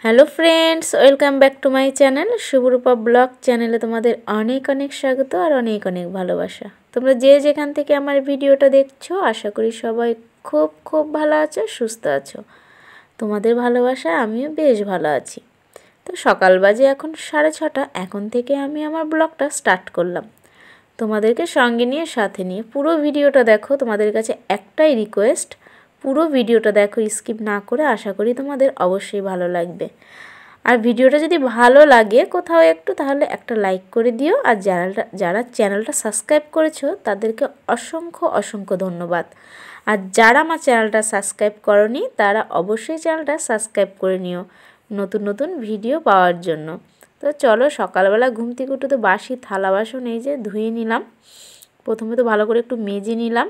Hello friends, welcome back to my channel Shubhrupa blog চ্যানেলে তোমাদের অনেক অনেক স্বাগত আর অনেক অনেক ভালোবাসা। তোমরা যে যেখান থেকে আমার ভিডিওটা দেখছো আশা করি সবাই খুব খুব ভালো আছো, সুস্থ আছো। তোমাদের ভালোবাসায় আমিও বেশ ভালো আছি। তো সকাল বাজে এখন 6:30, এখন থেকে আমি আমার ব্লগটা স্টার্ট করলাম। তোমাদেরকে সঙ্গে নিয়ে সাথে নিয়ে পুরো ভিডিওটা দেখো। তোমাদের কাছে একটাই রিকোয়েস্ট, পুরো ভিডিওটা দেখো, স্কিপ না করে। আশা করি তোমাদের অবশ্যই ভালো লাগবে। আর ভিডিওটা যদি ভালো লাগে কোথাও একটু, তাহলে একটা লাইক করে দিও। আর যারা চ্যানেলটা সাবস্ক্রাইব করেছো তাদেরকে অসংখ্য অসংখ্য ধন্যবাদ। আর যারা আমার চ্যানেলটা সাবস্ক্রাইব করনি তারা অবশ্যই চ্যানেলটা সাবস্ক্রাইব করে নিও নতুন নতুন ভিডিও পাওয়ার জন্য। তো চলো, সকালবেলা ঘুম থেকে উঠে তো বাসি থালা বাসন এই যে ধুয়ে নিলাম। প্রথমে তো ভালো করে একটু মেজে নিলাম,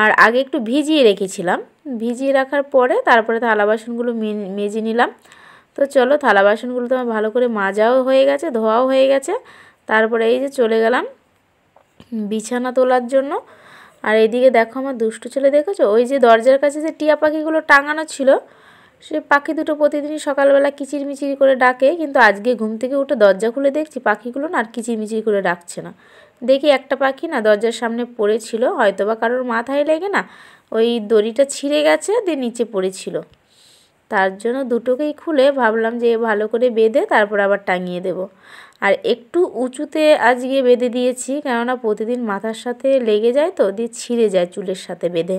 আর আগে একটু ভিজিয়ে রেখেছিলাম। ভিজিয়ে রাখার পরে তারপরে থালা বাসনগুলো মেজে নিলাম। তো চলো, থালা বাসনগুলো তো আমার ভালো করে মাজাও হয়ে গেছে, ধোয়াও হয়ে গেছে। তারপরে এই যে চলে গেলাম বিছানা তোলার জন্য। আর এইদিকে দেখো আমার দুষ্টু ছেলে, দেখেছো ওই যে দরজার কাছে যে টিয়া পাখিগুলো টাঙানো ছিল, সেই পাখি দুটো প্রতিদিনই সকালবেলা কিচিরমিচির করে ডাকে, কিন্তু আজকে ঘুম থেকে উঠে দরজা খুলে দেখছি পাখিগুলো না আর কিচিরমিচির করে ডাকছে না। দেখি একটা পাখি না দরজার সামনে পড়েছিল, হয়তো বা কারোর মাথায় লেগে না ওই দড়িটা ছিঁড়ে গেছে, দিয়ে নিচে পড়েছিল। তার জন্য দুটোকেই খুলে ভাবলাম যে ভালো করে বেঁধে তারপর আবার টাঙিয়ে দেব। আর একটু উঁচুতে আজকে বেঁধে দিয়েছি, কেননা প্রতিদিন মাথার সাথে লেগে যায় তো, দিয়ে ছিঁড়ে যায় চুলের সাথে বেঁধে।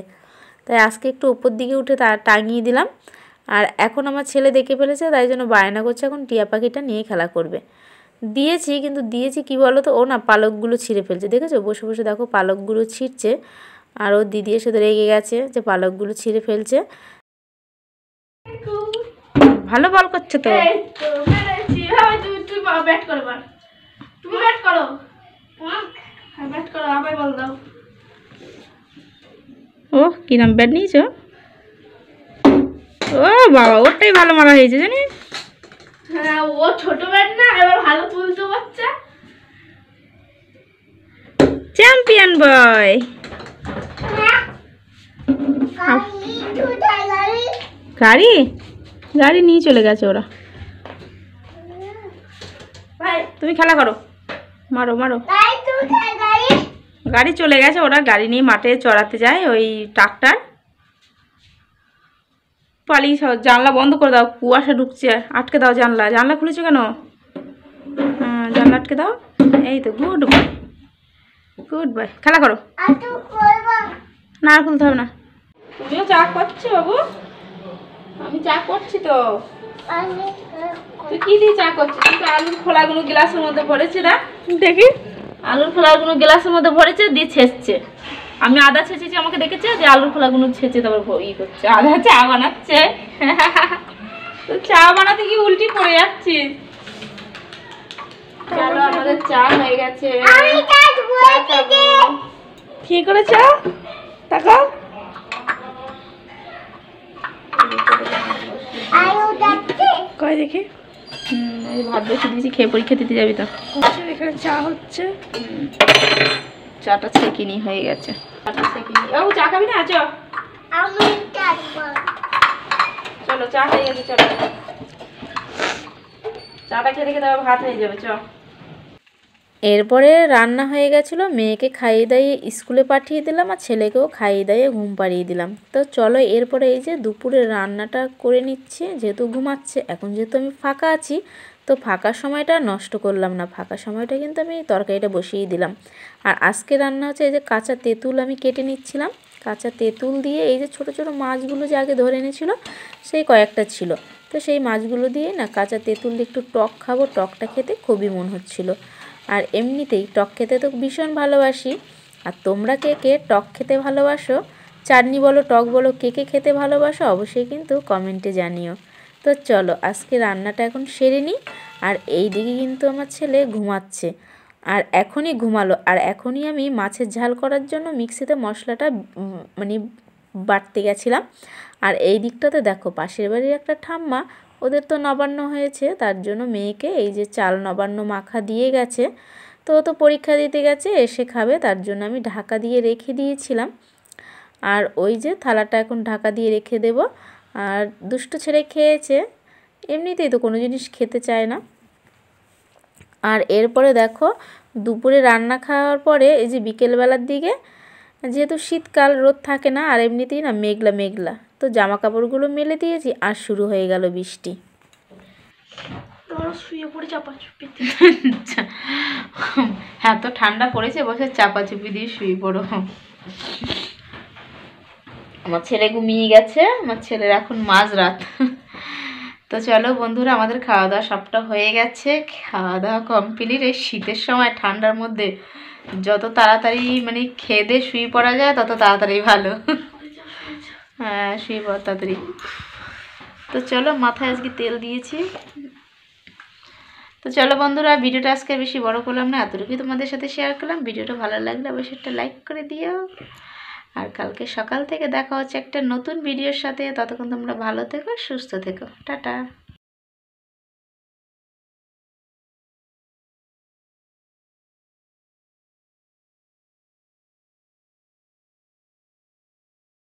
তাই আজকে একটু উপর দিকে উঠে টাঙিয়ে দিলাম। আর এখন আমার ছেলে দেখে ফেলেছে, তাই জন্য বায়না করছে এখন টিয়া পাখিটা নিয়ে খেলা করবে। দিয়েছি, কিন্তু দিয়েছি কি বলো তো, ও না পালকগুলো ছিঁড়ে ফেলছে। দেখেছো বসে বসে দেখো পালকগুলো ছিঁড়ছে। আর ও দিদি এসে তো রেগে গেছে যে পালকগুলো ছিঁড়ে ফেলছে। ভালো বল করছে তো। ও কি নাম, ব্যাট নিয়েছো? ও বাবা, ওটাই ভালো মারা হয়েছে জানিস। হ্যাঁ, ও ছোট ব্যাট না, এবার ভালো তুলতে পারছে। চ্যাম্পিয়ন বয়। গাড়ি গাড়ি নিয়ে চলে গেছে ওরা। তুমি খেলা করো, মারো মারো। গাড়ি চলে গেছে, ওরা গাড়ি নিয়ে মাঠে চড়াতে যায়, ওই ট্রাক্টর। পালিয়ে জানলা বন্ধ করে দাও, কুয়াশা ঢুকছে। আটকে দাও জানলা, জানলা খুলেছো কেন? হ্যাঁ, জানলা আটকে দাও। এই তো, গুড বয়, গুড বয়। খেলা করো। না আর খুলতে হবে না। তুমিও চা করছো বাবু? আমি চা করছি তো। তুই কি দিয়ে চা করছিস? তুই তো আলুর খোলাগুলো গ্লাসের মধ্যে ভরেছে, না দেখি। আলুর খোলাগুলো গ্লাসের মধ্যে ভরেছে, দিয়ে ছেঁচছে। আমি আদা ছেঁচেছি, আমাকে দেখেছে যে আলুর খোলাগুলো ছেঁচে তারপর ই করছে, আদা চা বানাচ্ছে। তো চা বানাতে কি উল্টি পড়ে যাচ্ছিস? চলো, আমাদের চা হয়ে গেছে। কি করে চা তাকাও। কয় দেখি। এই ভাত বসে দিয়েছি, খেয়ে পরীক্ষা দিতে যাবি তো। এখানে চা হচ্ছে, চাটা ছেঁকিনি হয়ে গেছে। চাটা ছেঁকিনি। ও চা খাবি না? চলো চা হয়ে গেছে, চলো চাটা খেয়ে দেখে তারপর ভাত হয়ে যাবে। চ। এরপরে রান্না হয়ে গেছিলো, মেয়েকে খাইয়ে দাইয়ে স্কুলে পাঠিয়ে দিলাম, আর ছেলেকেও খাইয়ে দাইয়ে ঘুম পাড়িয়ে দিলাম। তো চলো, এরপরে এই যে দুপুরে রান্নাটা করে নিচ্ছে, যেহেতু ঘুমাচ্ছে। এখন যেহেতু আমি ফাঁকা আছি, তো ফাঁকা সময়টা নষ্ট করলাম না, ফাঁকা সময়টা কিন্তু আমি তরকারিটা বসিয়ে দিলাম। আর আজকে রান্না হচ্ছে এই যে কাঁচা তেঁতুল আমি কেটে নিচ্ছিলাম। কাঁচা তেঁতুল দিয়ে এই যে ছোটো ছোটো মাছগুলো যে আগে ধরে এনেছিল, সেই কয়েকটা ছিল, তো সেই মাছগুলো দিয়ে না কাঁচা তেঁতুল দিয়ে একটু টক খাবো, টকটা খেতে খুবই মন হচ্ছিলো। আর এমনিতেই টক খেতে তো ভীষণ ভালোবাসি। আর তোমরা কে কে টক খেতে ভালোবাসো, চাটনি বলো টক বলো, কে কে খেতে ভালোবাসো অবশ্যই কিন্তু কমেন্টে জানিও। তো চলো, আজকে রান্নাটা এখন সেরে নিই। আর এই দিকে কিন্তু আমার ছেলে ঘুমাচ্ছে, আর এখনই ঘুমালো। আর এখনই আমি মাছের ঝাল করার জন্য মিক্সিতে মশলাটা মানে বাটতে গেছিলাম। আর এই দিকটাতে দেখো, পাশের বাড়ির একটা ঠাম্মা, ওদের তো নবান্ন হয়েছে, তার জন্য মেয়েকে এই যে চাল নবান্ন মাখা দিয়ে গেছে। তো ও তো পরীক্ষা দিতে গেছে, এসে খাবে, তার জন্য আমি ঢাকা দিয়ে রেখে দিয়েছিলাম। আর ওই যে থালাটা এখন ঢাকা দিয়ে রেখে দেব। আর দুষ্টু ছেলে খেয়েছে, এমনিতেই তো কোনো জিনিস খেতে চায় না। আর এরপরে দেখো দুপুরে রান্না খাওয়ার পরে এই যে বিকেলবেলার দিকে, যেহেতু শীতকাল রোদ থাকে না আর এমনিতেই না মেঘলা মেঘলা, তো জামা কাপড়গুলো মেলে দিয়েছি আর শুরু হয়ে গেল বৃষ্টি। শুয়ে পড়ে চাপাচুপিতে। এত ঠান্ডা পড়েছে, বসে চাপাচুপি দিয়ে শুয়ে পড়ো। আমার ছেলে ঘুমিয়ে গেছে, আমার ছেলের এখন মাঝরাত। তো চলো বন্ধুরা, আমাদের খাওয়া দাওয়া সবটা হয়ে গেছে, খাওয়া দাওয়া কমপ্লিট। এই শীতের সময় ঠান্ডার মধ্যে যত তাড়াতাড়ি মানে খেয়ে দিয়ে শুয়ে পড়া যায় তত তাড়াতাড়ি ভালো। হ্যাঁ, শুয়ে পড় তাড়াতাড়ি। তো চলো, মাথায় আজকে তেল দিয়েছি। তো চলো বন্ধুরা, ভিডিওটা আজকে বেশি বড় করলাম না, এতটুকুই তোমাদের সাথে শেয়ার করলাম। ভিডিওটা ভালো লাগলে অবশ্যই একটা লাইক করে দিও। আর কালকে সকাল থেকে দেখা হচ্ছে একটা নতুন ভিডিওর সাথে। ততক্ষণ তোমরা ভালো থেকো, সুস্থ থেকো, টাটা।